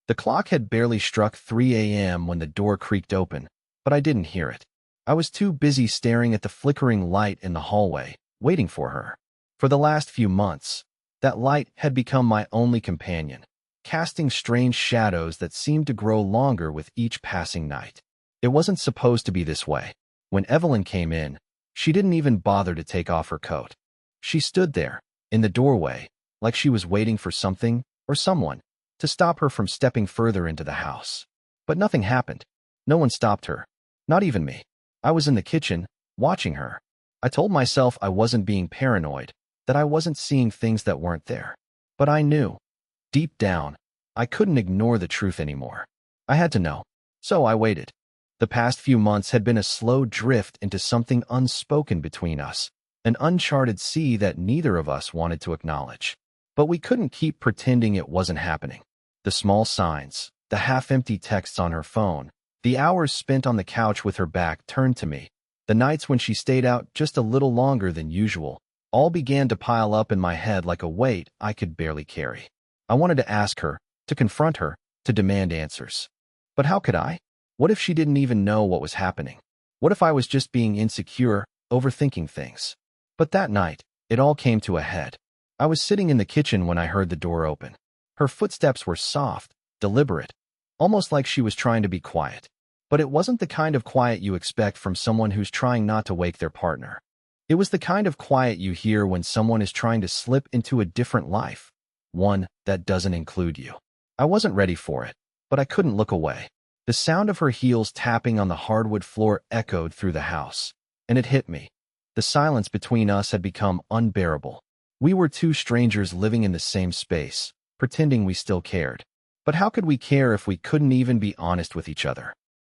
The clock had barely struck 3 a.m. when the door creaked open, but I didn't hear it. I was too busy staring at the flickering light in the hallway, waiting for her. For the last few months, that light had become my only companion, casting strange shadows that seemed to grow longer with each passing night. It wasn't supposed to be this way. When Evelyn came in, she didn't even bother to take off her coat. She stood there, in the doorway, like she was waiting for something or someone to stop her from stepping further into the house. But nothing happened. No one stopped her. Not even me. I was in the kitchen, watching her. I told myself I wasn't being paranoid, that I wasn't seeing things that weren't there. But I knew. Deep down, I couldn't ignore the truth anymore. I had to know. So I waited. The past few months had been a slow drift into something unspoken between us, an uncharted sea that neither of us wanted to acknowledge. But we couldn't keep pretending it wasn't happening. The small signs, the half-empty texts on her phone, the hours spent on the couch with her back turned to me, the nights when she stayed out just a little longer than usual, all began to pile up in my head like a weight I could barely carry. I wanted to ask her, to confront her, to demand answers. But how could I? What if she didn't even know what was happening? What if I was just being insecure, overthinking things? But that night, it all came to a head. I was sitting in the kitchen when I heard the door open. Her footsteps were soft, deliberate, almost like she was trying to be quiet. But it wasn't the kind of quiet you expect from someone who's trying not to wake their partner. It was the kind of quiet you hear when someone is trying to slip into a different life, one that doesn't include you. I wasn't ready for it, but I couldn't look away. The sound of her heels tapping on the hardwood floor echoed through the house, and it hit me. The silence between us had become unbearable. We were two strangers living in the same space, pretending we still cared. But how could we care if we couldn't even be honest with each other?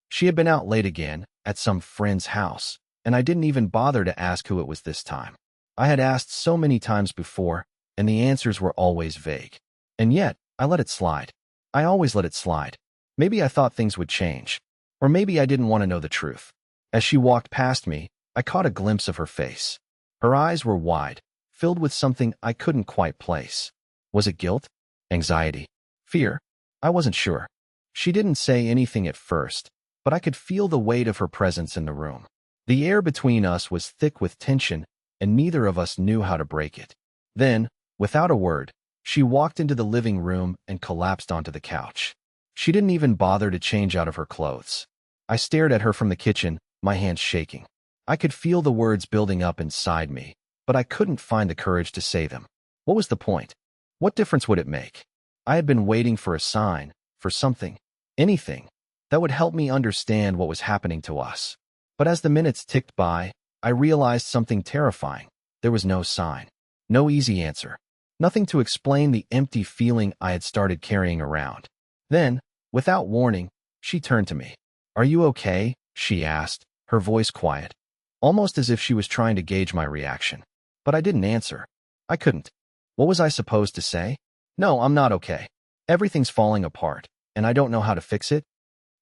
She had been out late again, at some friend's house, and I didn't even bother to ask who it was this time. I had asked so many times before, and the answers were always vague. And yet, I let it slide. I always let it slide. Maybe I thought things would change. Or maybe I didn't want to know the truth. As she walked past me, I caught a glimpse of her face. Her eyes were wide, filled with something I couldn't quite place. Was it guilt? Anxiety? Fear? I wasn't sure. She didn't say anything at first, but I could feel the weight of her presence in the room. The air between us was thick with tension, and neither of us knew how to break it. Then, without a word, she walked into the living room and collapsed onto the couch. She didn't even bother to change out of her clothes. I stared at her from the kitchen, my hands shaking. I could feel the words building up inside me, but I couldn't find the courage to say them. What was the point? What difference would it make? I had been waiting for a sign, for something, anything, that would help me understand what was happening to us. But as the minutes ticked by, I realized something terrifying. There was no sign, no easy answer, nothing to explain the empty feeling I had started carrying around. Then, without warning, she turned to me. "Are you okay?" she asked, her voice quiet, almost as if she was trying to gauge my reaction. But I didn't answer. I couldn't. What was I supposed to say? "No, I'm not okay. Everything's falling apart, and I don't know how to fix it."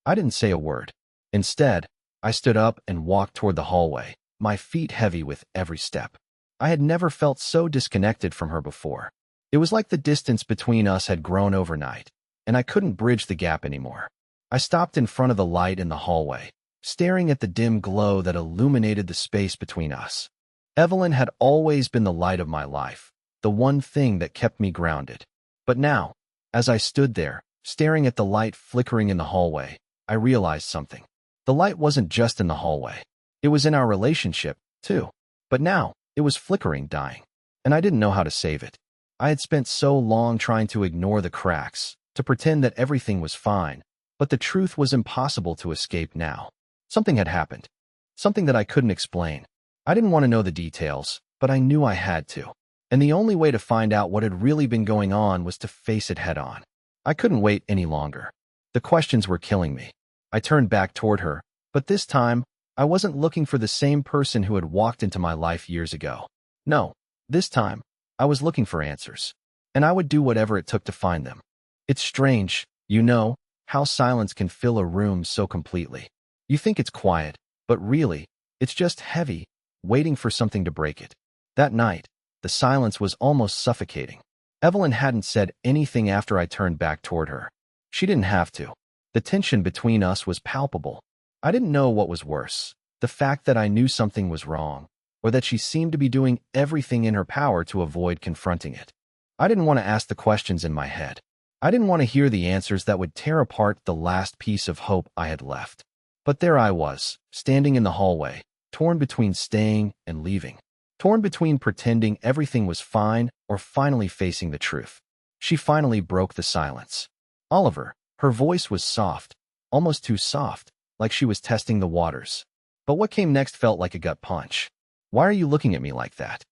I didn't say a word. Instead, I stood up and walked toward the hallway, my feet heavy with every step. I had never felt so disconnected from her before. It was like the distance between us had grown overnight, and I couldn't bridge the gap anymore. I stopped in front of the light in the hallway, staring at the dim glow that illuminated the space between us. Evelyn had always been the light of my life, the one thing that kept me grounded. But now, as I stood there, staring at the light flickering in the hallway, I realized something. The light wasn't just in the hallway. It was in our relationship, too. But now, it was flickering, dying. And I didn't know how to save it. I had spent so long trying to ignore the cracks, to pretend that everything was fine, but the truth was impossible to escape now. Something had happened. Something that I couldn't explain. I didn't want to know the details, but I knew I had to. And the only way to find out what had really been going on was to face it head on. I couldn't wait any longer. The questions were killing me. I turned back toward her, but this time, I wasn't looking for the same person who had walked into my life years ago. No, this time, I was looking for answers. And I would do whatever it took to find them. It's strange, you know, how silence can fill a room so completely. You think it's quiet, but really, it's just heavy, waiting for something to break it. That night, the silence was almost suffocating. Evelyn hadn't said anything after I turned back toward her. She didn't have to. The tension between us was palpable. I didn't know what was worse, the fact that I knew something was wrong, or that she seemed to be doing everything in her power to avoid confronting it. I didn't want to ask the questions in my head. I didn't want to hear the answers that would tear apart the last piece of hope I had left. But there I was, standing in the hallway, torn between staying and leaving, torn between pretending everything was fine or finally facing the truth. She finally broke the silence. Oliver. Her voice was soft, almost too soft, like she was testing the waters. But what came next felt like a gut punch. Why are you looking at me like that?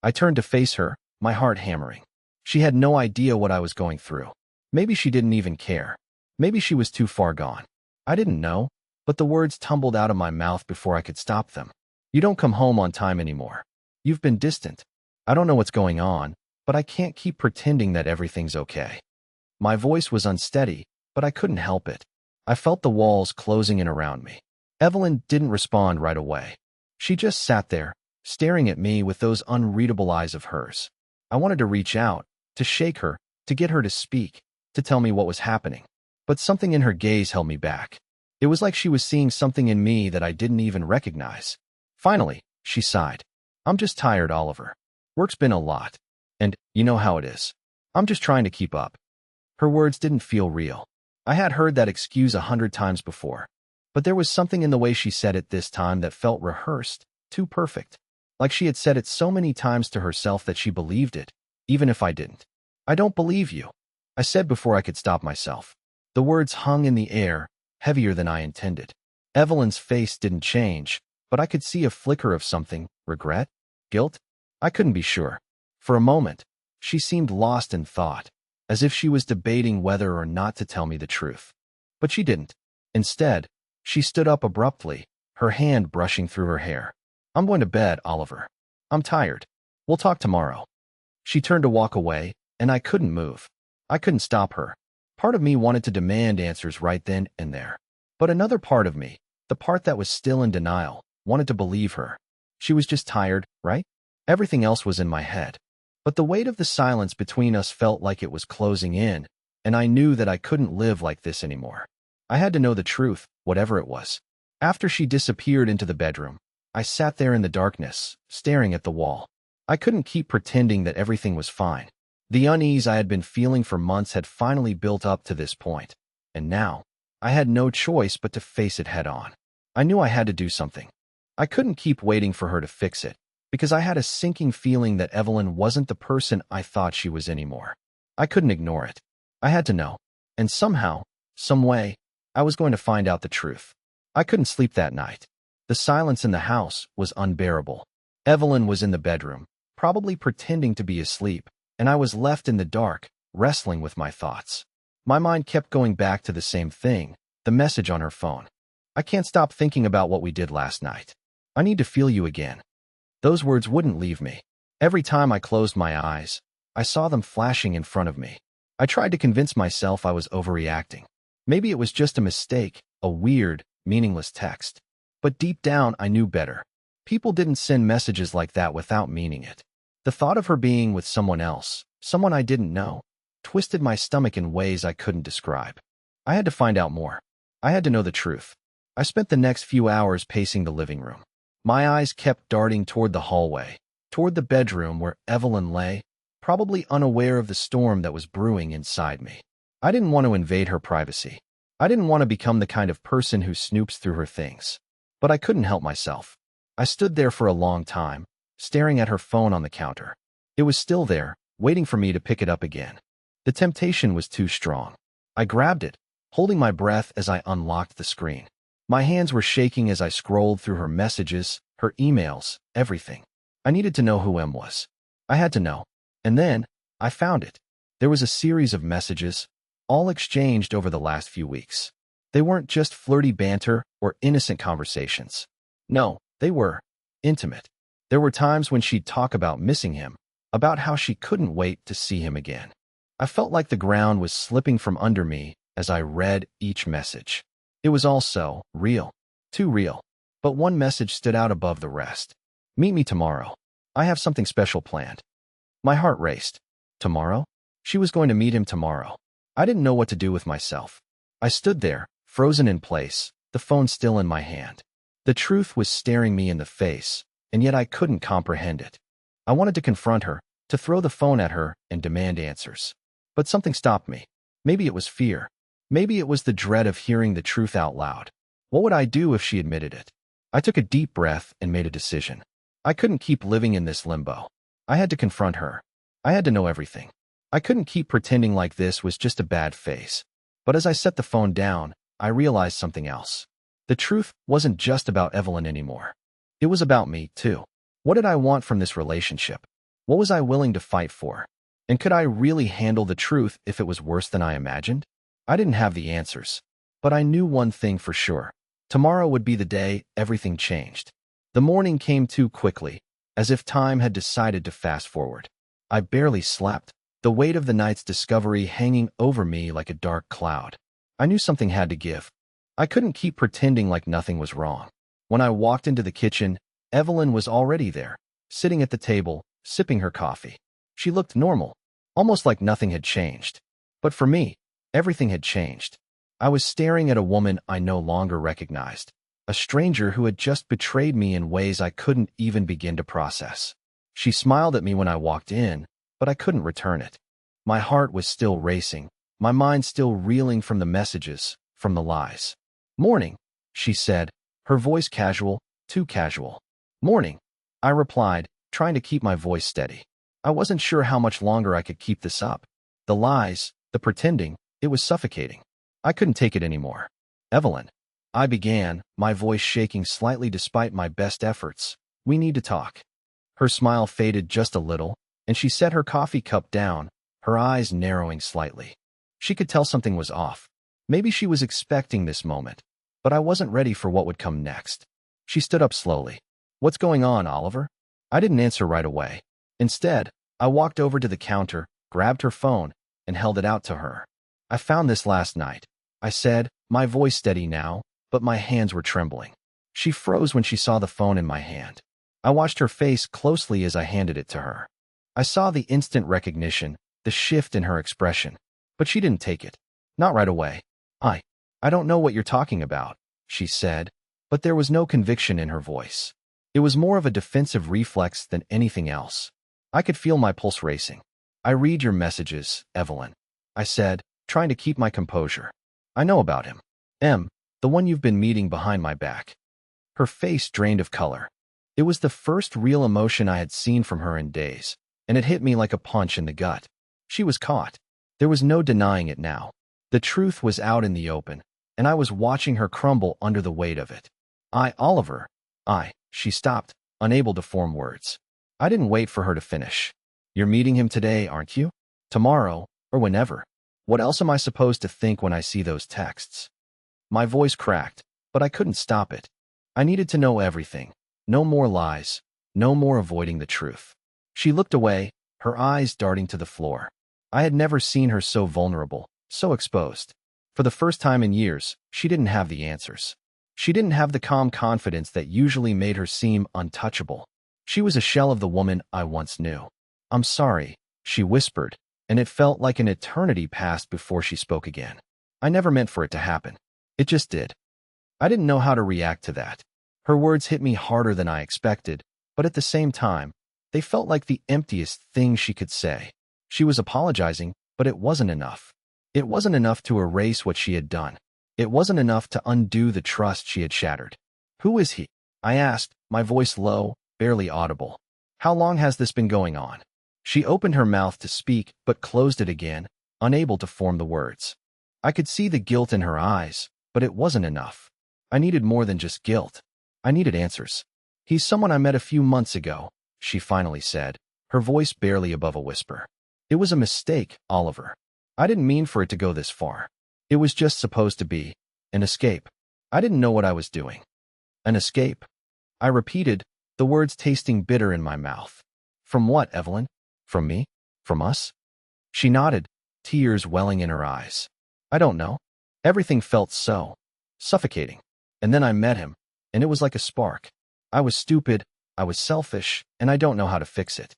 I turned to face her, my heart hammering. She had no idea what I was going through. Maybe she didn't even care. Maybe she was too far gone. I didn't know, but the words tumbled out of my mouth before I could stop them. You don't come home on time anymore. You've been distant. I don't know what's going on, but I can't keep pretending that everything's okay. My voice was unsteady, but I couldn't help it. I felt the walls closing in around me. Evelyn didn't respond right away. She just sat there, staring at me with those unreadable eyes of hers. I wanted to reach out, to shake her, to get her to speak, to tell me what was happening. But something in her gaze held me back. It was like she was seeing something in me that I didn't even recognize. Finally, she sighed. I'm just tired, Oliver. Work's been a lot. And you know how it is. I'm just trying to keep up. Her words didn't feel real. I had heard that excuse 100 times before, but there was something in the way she said it this time that felt rehearsed, too perfect. Like she had said it so many times to herself that she believed it, even if I didn't. I don't believe you, I said before I could stop myself. The words hung in the air, heavier than I intended. Evelyn's face didn't change, but I could see a flicker of something, regret? Guilt? I couldn't be sure. For a moment, she seemed lost in thought, as if she was debating whether or not to tell me the truth. But she didn't. Instead, she stood up abruptly, her hand brushing through her hair. I'm going to bed, Oliver. I'm tired. We'll talk tomorrow. She turned to walk away, and I couldn't move. I couldn't stop her. Part of me wanted to demand answers right then and there. But another part of me, the part that was still in denial, wanted to believe her. She was just tired, right? Everything else was in my head. But the weight of the silence between us felt like it was closing in, and I knew that I couldn't live like this anymore. I had to know the truth, whatever it was. After she disappeared into the bedroom, I sat there in the darkness, staring at the wall. I couldn't keep pretending that everything was fine. The unease I had been feeling for months had finally built up to this point, and now, I had no choice but to face it head on. I knew I had to do something. I couldn't keep waiting for her to fix it, because I had a sinking feeling that Evelyn wasn't the person I thought she was anymore. I couldn't ignore it. I had to know. And somehow, some way, I was going to find out the truth. I couldn't sleep that night. The silence in the house was unbearable. Evelyn was in the bedroom, probably pretending to be asleep, and I was left in the dark, wrestling with my thoughts. My mind kept going back to the same thing, the message on her phone. I can't stop thinking about what we did last night. I need to feel you again. Those words wouldn't leave me. Every time I closed my eyes, I saw them flashing in front of me. I tried to convince myself I was overreacting. Maybe it was just a mistake, a weird, meaningless text. But deep down, I knew better. People didn't send messages like that without meaning it. The thought of her being with someone else, someone I didn't know, twisted my stomach in ways I couldn't describe. I had to find out more. I had to know the truth. I spent the next few hours pacing the living room. My eyes kept darting toward the hallway, toward the bedroom where Evelyn lay, probably unaware of the storm that was brewing inside me. I didn't want to invade her privacy. I didn't want to become the kind of person who snoops through her things. But I couldn't help myself. I stood there for a long time, staring at her phone on the counter. It was still there, waiting for me to pick it up again. The temptation was too strong. I grabbed it, holding my breath as I unlocked the screen. My hands were shaking as I scrolled through her messages, her emails, everything. I needed to know who M was. I had to know. And then, I found it. There was a series of messages, all exchanged over the last few weeks. They weren't just flirty banter or innocent conversations. No, they were intimate. There were times when she'd talk about missing him, about how she couldn't wait to see him again. I felt like the ground was slipping from under me as I read each message. It was all so real, too real. But one message stood out above the rest. Meet me tomorrow. I have something special planned. My heart raced. Tomorrow? She was going to meet him tomorrow. I didn't know what to do with myself. I stood there, frozen in place, the phone still in my hand. The truth was staring me in the face, and yet I couldn't comprehend it. I wanted to confront her, to throw the phone at her and demand answers. But something stopped me. Maybe it was fear. Maybe it was the dread of hearing the truth out loud. What would I do if she admitted it? I took a deep breath and made a decision. I couldn't keep living in this limbo. I had to confront her. I had to know everything. I couldn't keep pretending like this was just a bad phase. But as I set the phone down, I realized something else. The truth wasn't just about Evelyn anymore. It was about me, too. What did I want from this relationship? What was I willing to fight for? And could I really handle the truth if it was worse than I imagined? I didn't have the answers. But I knew one thing for sure. Tomorrow would be the day everything changed. The morning came too quickly, as if time had decided to fast forward. I barely slept, the weight of the night's discovery hanging over me like a dark cloud. I knew something had to give. I couldn't keep pretending like nothing was wrong. When I walked into the kitchen, Evelyn was already there, sitting at the table, sipping her coffee. She looked normal, almost like nothing had changed. But for me, everything had changed. I was staring at a woman I no longer recognized, a stranger who had just betrayed me in ways I couldn't even begin to process. She smiled at me when I walked in, but I couldn't return it. My heart was still racing, my mind still reeling from the messages, from the lies. "Morning," she said, her voice casual, too casual. "Morning," I replied, trying to keep my voice steady. I wasn't sure how much longer I could keep this up. The lies, the pretending, it was suffocating. I couldn't take it anymore. "Evelyn," I began, my voice shaking slightly despite my best efforts. "We need to talk." Her smile faded just a little, and she set her coffee cup down, her eyes narrowing slightly. She could tell something was off. Maybe she was expecting this moment, but I wasn't ready for what would come next. She stood up slowly. "What's going on, Oliver?" I didn't answer right away. Instead, I walked over to the counter, grabbed her phone, and held it out to her. "I found this last night," I said, my voice steady now, but my hands were trembling. She froze when she saw the phone in my hand. I watched her face closely as I handed it to her. I saw the instant recognition, the shift in her expression, but she didn't take it. Not right away. I don't know what you're talking about," she said, but there was no conviction in her voice. It was more of a defensive reflex than anything else. I could feel my pulse racing. "I read your messages, Evelyn," I said, trying to keep my composure. "I know about him. The one you've been meeting behind my back." Her face drained of color. It was the first real emotion I had seen from her in days, and it hit me like a punch in the gut. She was caught. There was no denying it now. The truth was out in the open, and I was watching her crumble under the weight of it. Oliver." She stopped, unable to form words. I didn't wait for her to finish. "You're meeting him today, aren't you? Tomorrow, or whenever? What else am I supposed to think when I see those texts?" My voice cracked, but I couldn't stop it. I needed to know everything. No more lies. No more avoiding the truth. She looked away, her eyes darting to the floor. I had never seen her so vulnerable, so exposed. For the first time in years, she didn't have the answers. She didn't have the calm confidence that usually made her seem untouchable. She was a shell of the woman I once knew. "I'm sorry," she whispered, and it felt like an eternity passed before she spoke again. "I never meant for it to happen. It just did." I didn't know how to react to that. Her words hit me harder than I expected, but at the same time, they felt like the emptiest thing she could say. She was apologizing, but it wasn't enough. It wasn't enough to erase what she had done. It wasn't enough to undo the trust she had shattered. "Who is he?" I asked, my voice low, barely audible. "How long has this been going on?" She opened her mouth to speak, but closed it again, unable to form the words. I could see the guilt in her eyes, but it wasn't enough. I needed more than just guilt. I needed answers. "He's someone I met a few months ago," she finally said, her voice barely above a whisper. "It was a mistake, Oliver. I didn't mean for it to go this far. It was just supposed to be an escape. I didn't know what I was doing." "An escape?" I repeated, the words tasting bitter in my mouth. "From what, Evelyn? From me? From us?" She nodded, tears welling in her eyes. "I don't know. Everything felt so suffocating. And then I met him, and it was like a spark. I was stupid, I was selfish, and I don't know how to fix it."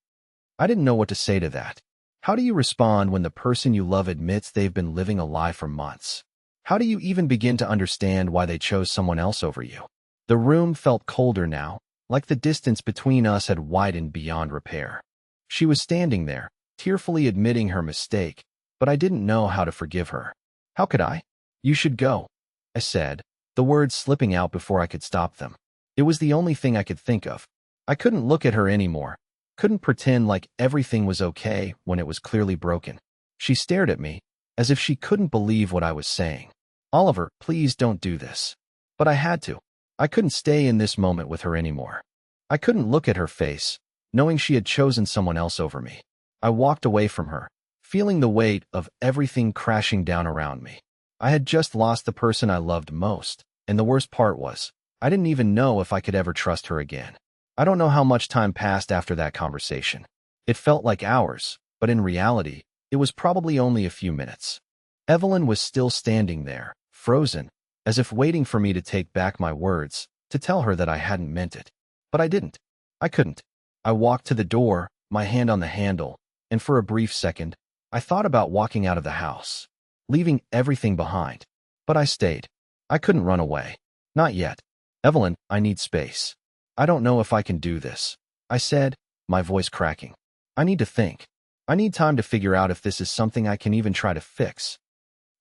I didn't know what to say to that. How do you respond when the person you love admits they've been living a lie for months? How do you even begin to understand why they chose someone else over you? The room felt colder now, like the distance between us had widened beyond repair. She was standing there, tearfully admitting her mistake, but I didn't know how to forgive her. How could I? You should go, I said, the words slipping out before I could stop them. It was the only thing I could think of. I couldn't look at her anymore, couldn't pretend like everything was okay when it was clearly broken. She stared at me, as if she couldn't believe what I was saying. Oliver, please don't do this. But I had to. I couldn't stay in this moment with her anymore. I couldn't look at her face, knowing she had chosen someone else over me. I walked away from her, feeling the weight of everything crashing down around me. I had just lost the person I loved most, and the worst part was, I didn't even know if I could ever trust her again. I don't know how much time passed after that conversation. It felt like hours, but in reality, it was probably only a few minutes. Evelyn was still standing there, frozen, as if waiting for me to take back my words, to tell her that I hadn't meant it. But I didn't. I couldn't. I walked to the door, my hand on the handle, and for a brief second, I thought about walking out of the house, leaving everything behind. But I stayed. I couldn't run away. Not yet. Evelyn, I need space. I don't know if I can do this, I said, my voice cracking. I need to think. I need time to figure out if this is something I can even try to fix.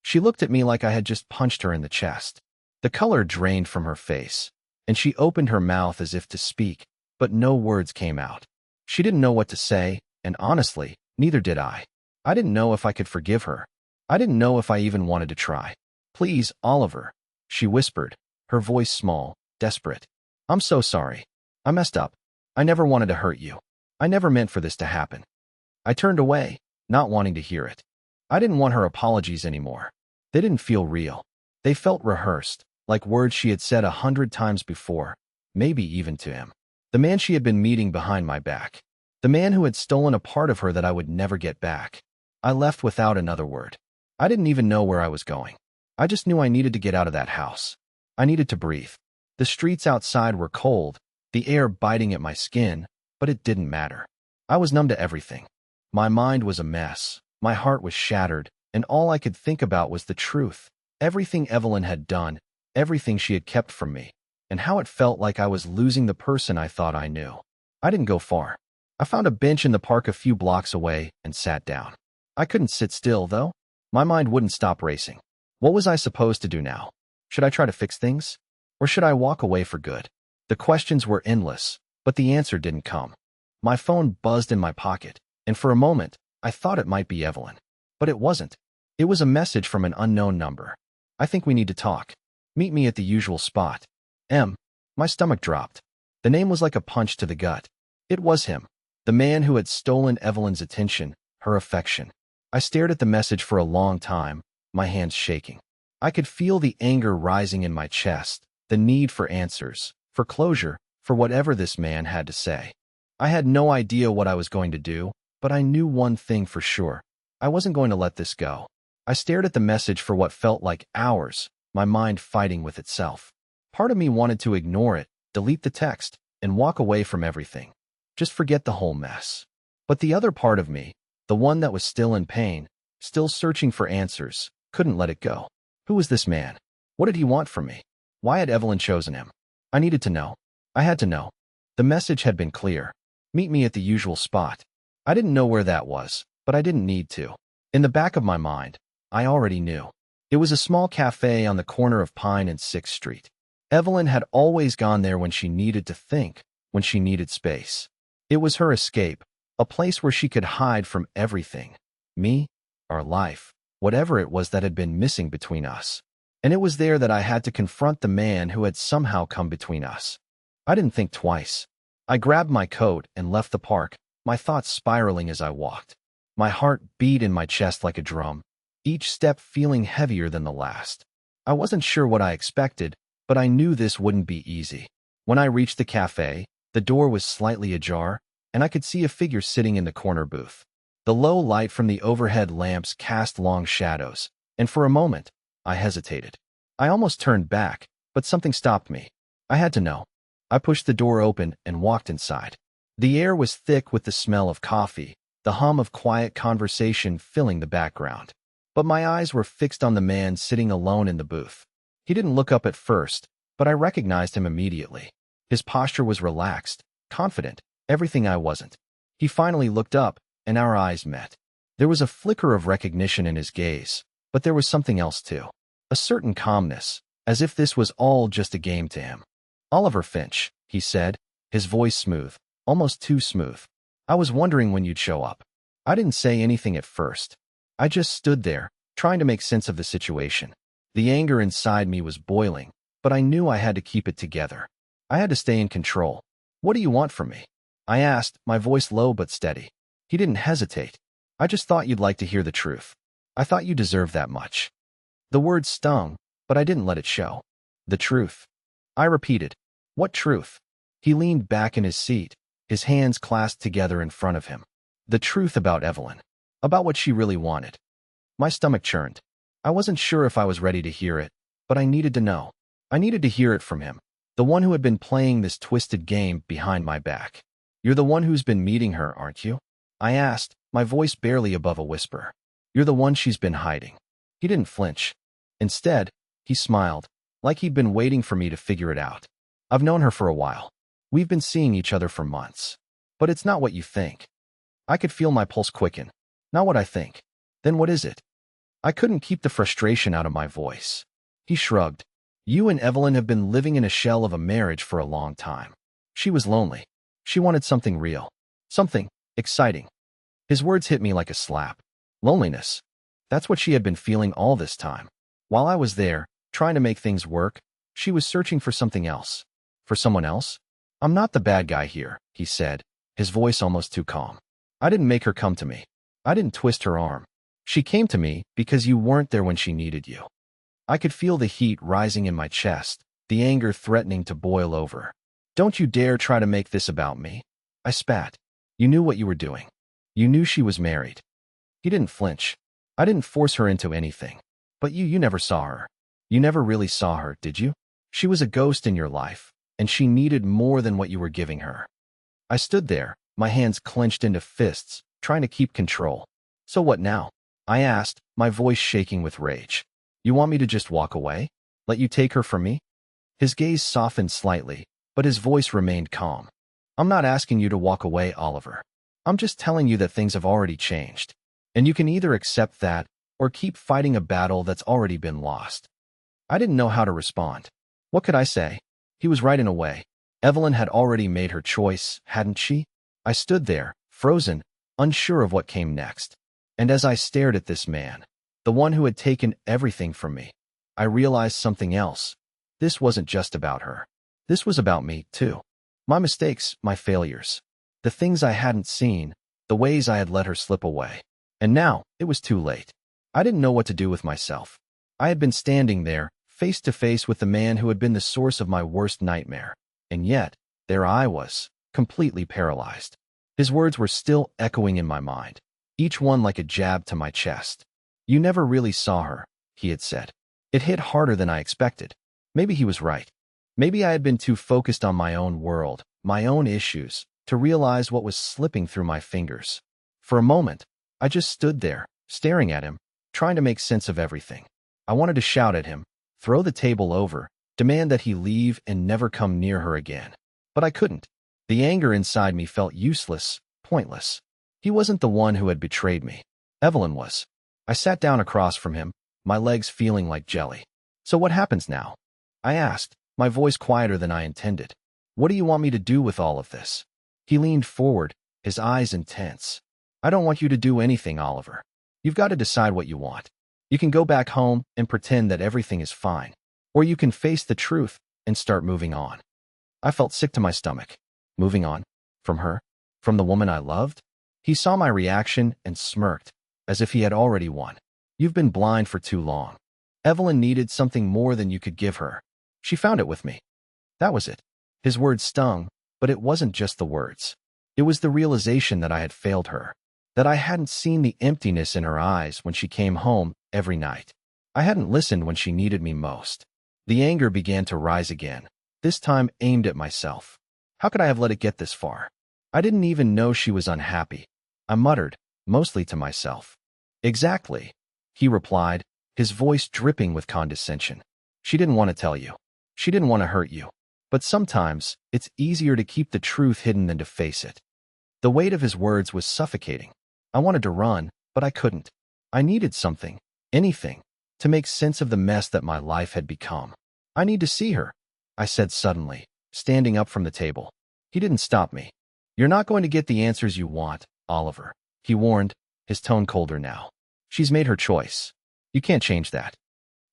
She looked at me like I had just punched her in the chest. The color drained from her face, and she opened her mouth as if to speak, but no words came out. She didn't know what to say, and honestly, neither did I. I didn't know if I could forgive her. I didn't know if I even wanted to try. Please, Oliver, she whispered, her voice small, desperate. I'm so sorry. I messed up. I never wanted to hurt you. I never meant for this to happen. I turned away, not wanting to hear it. I didn't want her apologies anymore. They didn't feel real. They felt rehearsed, like words she had said 100 times before, maybe even to him. The man she had been meeting behind my back. The man who had stolen a part of her that I would never get back. I left without another word. I didn't even know where I was going. I just knew I needed to get out of that house. I needed to breathe. The streets outside were cold, the air biting at my skin, but it didn't matter. I was numb to everything. My mind was a mess, my heart was shattered, and all I could think about was the truth. Everything Evelyn had done, everything she had kept from me, and how it felt like I was losing the person I thought I knew. I didn't go far. I found a bench in the park a few blocks away and sat down. I couldn't sit still, though. My mind wouldn't stop racing. What was I supposed to do now? Should I try to fix things? Or should I walk away for good? The questions were endless, but the answer didn't come. My phone buzzed in my pocket, and for a moment, I thought it might be Evelyn. But it wasn't. It was a message from an unknown number. I think we need to talk. Meet me at the usual spot. M. My stomach dropped. The name was like a punch to the gut. It was him. The man who had stolen Evelyn's attention, her affection. I stared at the message for a long time, my hands shaking. I could feel the anger rising in my chest, the need for answers, for closure, for whatever this man had to say. I had no idea what I was going to do, but I knew one thing for sure. I wasn't going to let this go. I stared at the message for what felt like hours, my mind fighting with itself. Part of me wanted to ignore it, delete the text, and walk away from everything. Just forget the whole mess. But the other part of me, the one that was still in pain, still searching for answers, couldn't let it go. Who was this man? What did he want from me? Why had Evelyn chosen him? I needed to know. I had to know. The message had been clear. Meet me at the usual spot. I didn't know where that was, but I didn't need to. In the back of my mind, I already knew. It was a small cafe on the corner of Pine and 6th Street. Evelyn had always gone there when she needed to think, when she needed space. It was her escape, a place where she could hide from everything. Me, our life, whatever it was that had been missing between us. And it was there that I had to confront the man who had somehow come between us. I didn't think twice. I grabbed my coat and left the park, my thoughts spiraling as I walked. My heart beat in my chest like a drum, each step feeling heavier than the last. I wasn't sure what I expected, but I knew this wouldn't be easy. When I reached the cafe, the door was slightly ajar, and I could see a figure sitting in the corner booth. The low light from the overhead lamps cast long shadows, and for a moment, I hesitated. I almost turned back, but something stopped me. I had to know. I pushed the door open and walked inside. The air was thick with the smell of coffee, the hum of quiet conversation filling the background. But my eyes were fixed on the man sitting alone in the booth. He didn't look up at first, but I recognized him immediately. His posture was relaxed, confident, everything I wasn't. He finally looked up, and our eyes met. There was a flicker of recognition in his gaze, but there was something else too. A certain calmness, as if this was all just a game to him. "Oliver Finch," he said, his voice smooth, almost too smooth. "I was wondering when you'd show up." I didn't say anything at first. I just stood there, trying to make sense of the situation. The anger inside me was boiling, but I knew I had to keep it together. I had to stay in control. "What do you want from me?" I asked, my voice low but steady. He didn't hesitate. "I just thought you'd like to hear the truth. I thought you deserved that much." The word stung, but I didn't let it show. "The truth." I repeated. "What truth?" He leaned back in his seat, his hands clasped together in front of him. "The truth about Evelyn. About what she really wanted." My stomach churned. I wasn't sure if I was ready to hear it, but I needed to know. I needed to hear it from him, the one who had been playing this twisted game behind my back. "You're the one who's been meeting her, aren't you?" I asked, my voice barely above a whisper. "You're the one she's been hiding." He didn't flinch. Instead, he smiled, like he'd been waiting for me to figure it out. "I've known her for a while. We've been seeing each other for months. But it's not what you think." I could feel my pulse quicken. "Not what I think. Then what is it?" I couldn't keep the frustration out of my voice. He shrugged. "You and Evelyn have been living in a shell of a marriage for a long time. She was lonely. She wanted something real. Something exciting." His words hit me like a slap. Loneliness. That's what she had been feeling all this time. While I was there, trying to make things work, she was searching for something else. For someone else? "I'm not the bad guy here," he said, his voice almost too calm. "I didn't make her come to me. I didn't twist her arm. She came to me because you weren't there when she needed you." I could feel the heat rising in my chest, the anger threatening to boil over. "Don't you dare try to make this about me." I spat. "You knew what you were doing. You knew she was married." He didn't flinch. "I didn't force her into anything. But you never saw her. You never really saw her, did you? She was a ghost in your life, and she needed more than what you were giving her." I stood there, my hands clenched into fists, trying to keep control. "So what now?" I asked, my voice shaking with rage. "You want me to just walk away? Let you take her from me?" His gaze softened slightly, but his voice remained calm. "I'm not asking you to walk away, Oliver. I'm just telling you that things have already changed. And you can either accept that or keep fighting a battle that's already been lost." I didn't know how to respond. What could I say? He was right in a way. Evelyn had already made her choice, hadn't she? I stood there, frozen, unsure of what came next. And as I stared at this man, the one who had taken everything from me, I realized something else. This wasn't just about her. This was about me, too. My mistakes, my failures. The things I hadn't seen, the ways I had let her slip away. And now, it was too late. I didn't know what to do with myself. I had been standing there, face to face with the man who had been the source of my worst nightmare. And yet, there I was, completely paralyzed. His words were still echoing in my mind, each one like a jab to my chest. "You never really saw her," he had said. It hit harder than I expected. Maybe he was right. Maybe I had been too focused on my own world, my own issues, to realize what was slipping through my fingers. For a moment, I just stood there, staring at him, trying to make sense of everything. I wanted to shout at him, throw the table over, demand that he leave and never come near her again. But I couldn't. The anger inside me felt useless, pointless. He wasn't the one who had betrayed me. Evelyn was. I sat down across from him, my legs feeling like jelly. "So what happens now?" I asked, my voice quieter than I intended. "What do you want me to do with all of this?" He leaned forward, his eyes intense. "I don't want you to do anything, Oliver. You've got to decide what you want. You can go back home and pretend that everything is fine, or you can face the truth and start moving on." I felt sick to my stomach. Moving on? From her? From the woman I loved? He saw my reaction and smirked, as if he had already won. "You've been blind for too long. Evelyn needed something more than you could give her. She found it with me." That was it. His words stung, but it wasn't just the words. It was the realization that I had failed her, that I hadn't seen the emptiness in her eyes when she came home every night. I hadn't listened when she needed me most. The anger began to rise again, this time aimed at myself. How could I have let it get this far? I didn't even know she was unhappy. I muttered, mostly to myself. Exactly, he replied, his voice dripping with condescension. She didn't want to tell you. She didn't want to hurt you. But sometimes, it's easier to keep the truth hidden than to face it. The weight of his words was suffocating. I wanted to run, but I couldn't. I needed something, anything, to make sense of the mess that my life had become. I need to see her, I said suddenly, standing up from the table. He didn't stop me. You're not going to get the answers you want, Oliver, he warned, his tone colder now. She's made her choice. You can't change that.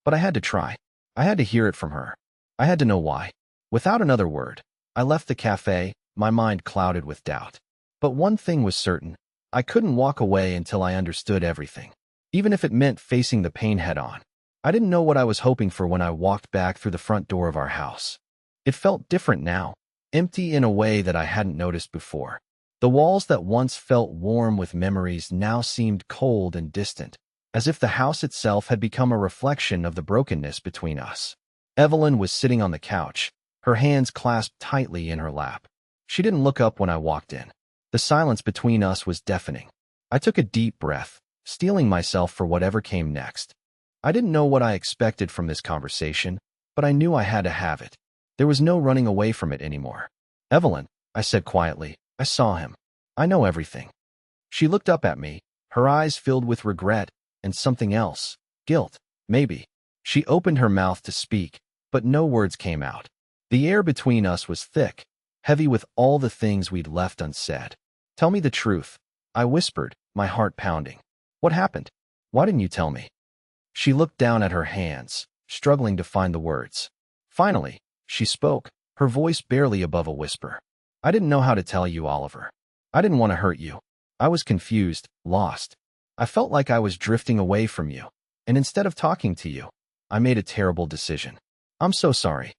But I had to try. I had to hear it from her. I had to know why. Without another word, I left the cafe, my mind clouded with doubt. But one thing was certain. I couldn't walk away until I understood everything, even if it meant facing the pain head-on. I didn't know what I was hoping for when I walked back through the front door of our house. It felt different now, empty in a way that I hadn't noticed before. The walls that once felt warm with memories now seemed cold and distant, as if the house itself had become a reflection of the brokenness between us. Evelyn was sitting on the couch, her hands clasped tightly in her lap. She didn't look up when I walked in. The silence between us was deafening. I took a deep breath, steeling myself for whatever came next. I didn't know what I expected from this conversation, but I knew I had to have it. There was no running away from it anymore. Evelyn, I said quietly, I saw him. I know everything. She looked up at me, her eyes filled with regret and something else, guilt, maybe. She opened her mouth to speak, but no words came out. The air between us was thick, heavy with all the things we'd left unsaid. Tell me the truth, I whispered, my heart pounding. What happened? Why didn't you tell me? She looked down at her hands, struggling to find the words. Finally, she spoke, her voice barely above a whisper. I didn't know how to tell you, Oliver. I didn't want to hurt you. I was confused, lost. I felt like I was drifting away from you, and instead of talking to you, I made a terrible decision. I'm so sorry.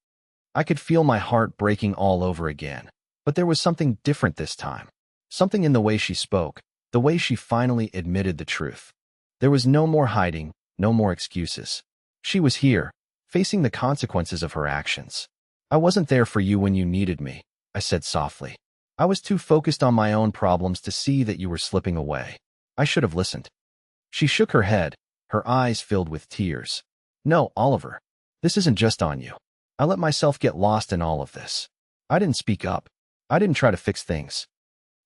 I could feel my heart breaking all over again, but there was something different this time. Something in the way she spoke, the way she finally admitted the truth. There was no more hiding, no more excuses. She was here, facing the consequences of her actions. I wasn't there for you when you needed me, I said softly. I was too focused on my own problems to see that you were slipping away. I should have listened. She shook her head, her eyes filled with tears. No, Oliver, this isn't just on you. I let myself get lost in all of this. I didn't speak up. I didn't try to fix things.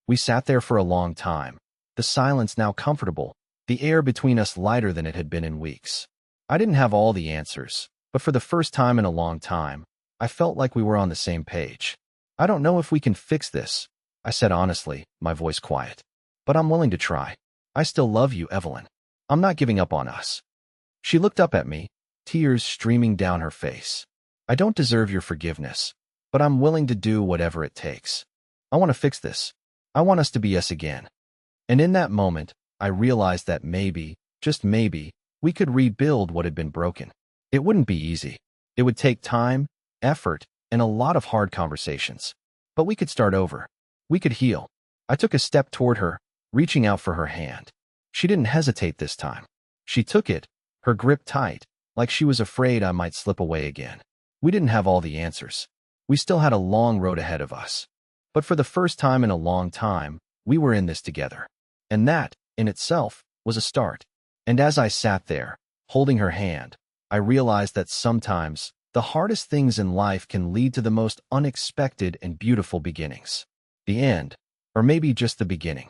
We sat there for a long time, the silence now comfortable, the air between us lighter than it had been in weeks. I didn't have all the answers, but for the first time in a long time, I felt like we were on the same page. I don't know if we can fix this, I said honestly, my voice quiet. But I'm willing to try. I still love you, Evelyn. I'm not giving up on us. She looked up at me, tears streaming down her face. I don't deserve your forgiveness, but I'm willing to do whatever it takes. I want to fix this. I want us to be us again. And in that moment, I realized that maybe, just maybe, we could rebuild what had been broken. It wouldn't be easy. It would take time, effort, and a lot of hard conversations. But we could start over. We could heal. I took a step toward her, reaching out for her hand. She didn't hesitate this time. She took it, her grip tight, like she was afraid I might slip away again. We didn't have all the answers. We still had a long road ahead of us. But for the first time in a long time, we were in this together. And that, in itself, was a start. And as I sat there, holding her hand, I realized that sometimes the hardest things in life can lead to the most unexpected and beautiful beginnings. The end, or maybe just the beginning.